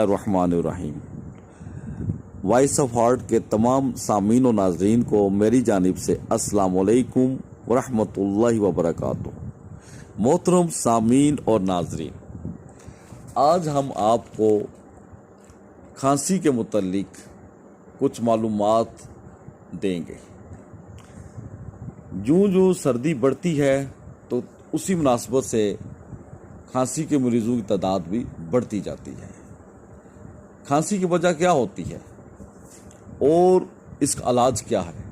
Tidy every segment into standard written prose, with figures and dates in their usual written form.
الرحمن الرحیم۔ Voice of heart کے تمام سامعین و ناظرین کو میری جانب سے السلام علیکم ورحمۃ اللہ وبرکاتہ۔ محترم سامعین اور ناظرین، آج ہم آپ کو کھانسی کے متعلق کچھ معلومات دیں گے۔ جو سردی بڑھتی ہے تو اسی مناسبت سے کھانسی کے مریضوں کی تعداد بھی بڑھتی جاتی ہے۔ کھانسی کی وجہ کیا ہوتی ہے اور اس کا علاج کیا ہے،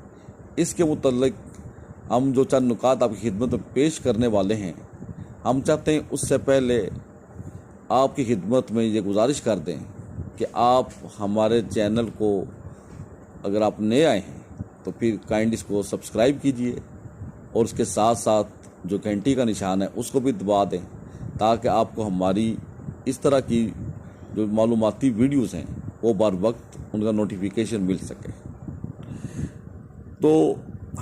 اس کے متعلق ہم جو چند نکات آپ کی خدمت میں پیش کرنے والے ہیں، ہم چاہتے ہیں اس سے پہلے آپ کی خدمت میں یہ گزارش کر دیں کہ آپ ہمارے چینل کو اگر آپ نئے آئے ہیں تو پھر کائنڈلی اس کو سبسکرائب کیجئے اور اس کے ساتھ ساتھ جو گھنٹی کا نشان ہے اس کو بھی دبا دیں تاکہ آپ کو ہماری اس طرح کی جو معلوماتی ویڈیوز ہیں وہ بر وقت ان کا نوٹیفیکیشن مل سکے۔ تو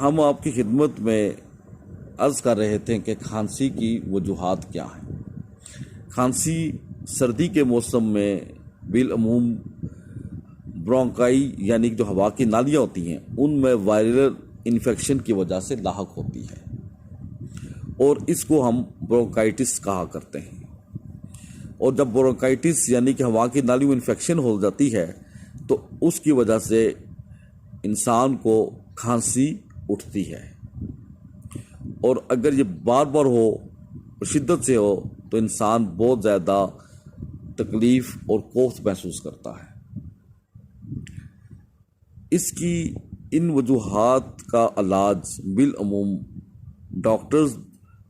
ہم آپ کی خدمت میں عرض کر رہے تھے کہ کھانسی کی وجوہات کیا ہیں۔ کھانسی سردی کے موسم میں بالعموم برونکائی یعنی جو ہوا کی نالیاں ہوتی ہیں ان میں وائرل انفیکشن کی وجہ سے لاحق ہوتی ہے اور اس کو ہم برونکائٹس کہا کرتے ہیں۔ اور جب برونکائٹس یعنی کہ ہوا کی نالیوں میں انفیکشن ہو جاتی ہے تو اس کی وجہ سے انسان کو کھانسی اٹھتی ہے، اور اگر یہ بار بار ہو اور شدت سے ہو تو انسان بہت زیادہ تکلیف اور کوفت محسوس کرتا ہے۔ اس کی ان وجوہات کا علاج بالعموم ڈاکٹرز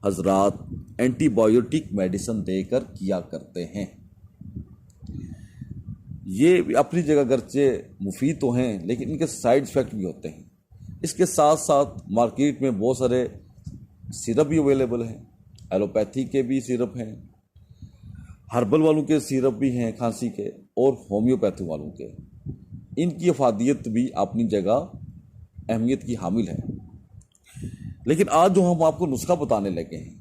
حضرات اینٹی بایوٹک میڈیسن دے کر کیا کرتے ہیں۔ یہ اپنی جگہ اگرچہ مفید تو ہیں لیکن ان کے سائیڈ ایفیکٹ بھی ہوتے ہیں۔ اس کے ساتھ ساتھ مارکیٹ میں بہت سارے سیرپ بھی اویلیبل ہیں، ایلوپیتھی کے بھی سیرپ ہیں، ہربل والوں کے سیرپ بھی ہیں کھانسی کے، اور ہومیوپیتھی والوں کے۔ ان کی افادیت بھی اپنی جگہ اہمیت کی حامل ہے، لیکن آج جو ہم آپ کو نسخہ بتانے لگے ہیں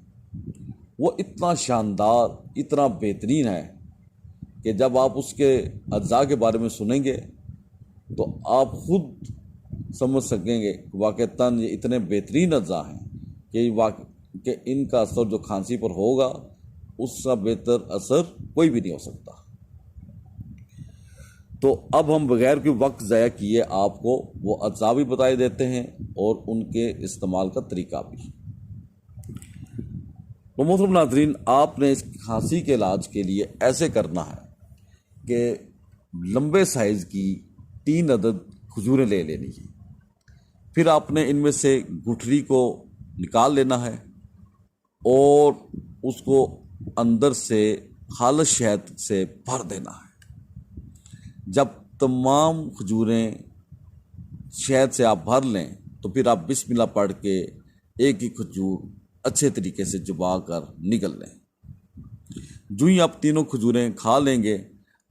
وہ اتنا شاندار، اتنا بہترین ہے کہ جب آپ اس کے اجزاء کے بارے میں سنیں گے تو آپ خود سمجھ سکیں گے کہ واقعتاً یہ اتنے بہترین اجزاء ہیں کہ ان کا اثر جو کھانسی پر ہوگا اس کا بہتر اثر کوئی بھی نہیں ہو سکتا۔ تو اب ہم بغیر کوئی وقت ضائع کیے آپ کو وہ اجزاء بھی بتائے دیتے ہیں اور ان کے استعمال کا طریقہ بھی۔ تو محترم ناظرین، آپ نے اس کھانسی کے علاج کے لیے ایسے کرنا ہے کہ لمبے سائز کی 3 عدد کھجوریں لے لینی ہے، پھر آپ نے ان میں سے گٹھلی کو نکال لینا ہے اور اس کو اندر سے خالص شہد سے بھر دینا ہے۔ جب تمام کھجوریں شہد سے آپ بھر لیں تو پھر آپ بسم اللہ پڑھ کے ایک ہی کھجور اچھے طریقے سے چبا کر نگل لیں۔ جو ہی آپ تینوں کھجوریں کھا لیں گے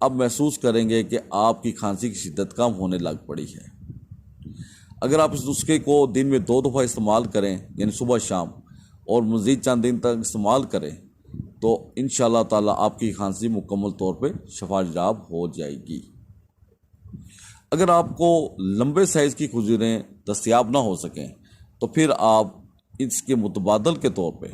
اب محسوس کریں گے کہ آپ کی کھانسی کی شدت کم ہونے لگ پڑی ہے۔ اگر آپ اس نسخے کو دن میں 2 دفعہ استعمال کریں یعنی صبح شام اور مزید چند دن تک استعمال کریں تو انشاءاللہ تعالی آپ کی کھانسی مکمل طور پہ شفا یاب ہو جائے گی۔ اگر آپ کو لمبے سائز کی کھجوریں دستیاب نہ ہو سکیں تو پھر آپ اس کے متبادل کے طور پہ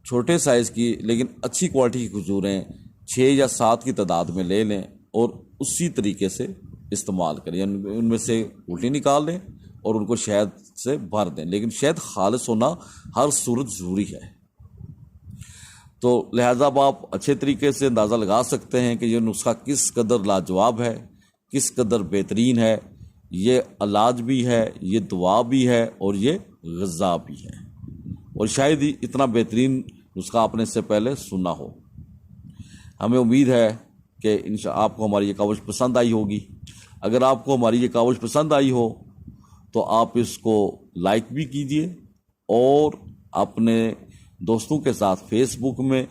چھوٹے سائز کی لیکن اچھی کوالٹی کی کھجوریں 6 یا 7 کی تعداد میں لے لیں اور اسی طریقے سے استعمال کریں، یعنی ان میں سے الٹی نکال لیں اور ان کو شہد سے بھر دیں، لیکن شہد خالص ہونا ہر صورت ضروری ہے۔ تو لہذا آپ اچھے طریقے سے اندازہ لگا سکتے ہیں کہ یہ نسخہ کس قدر لاجواب ہے، کس قدر بہترین ہے۔ یہ علاج بھی ہے، یہ دوا بھی ہے اور یہ غذا بھی ہے، اور شاید ہی اتنا بہترین نسخہ آپ نے اس سے پہلے سنا ہو۔ ہمیں امید ہے کہ آپ کو ہماری یہ کاوش پسند آئی ہوگی۔ اگر آپ کو ہماری یہ کاوش پسند آئی ہو تو آپ اس کو لائک بھی کیجئے اور اپنے دوستوں کے ساتھ فیس بک میں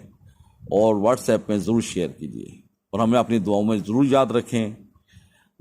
اور واٹس ایپ میں ضرور شیئر کیجئے، اور ہمیں اپنی دعاؤں میں ضرور یاد رکھیں۔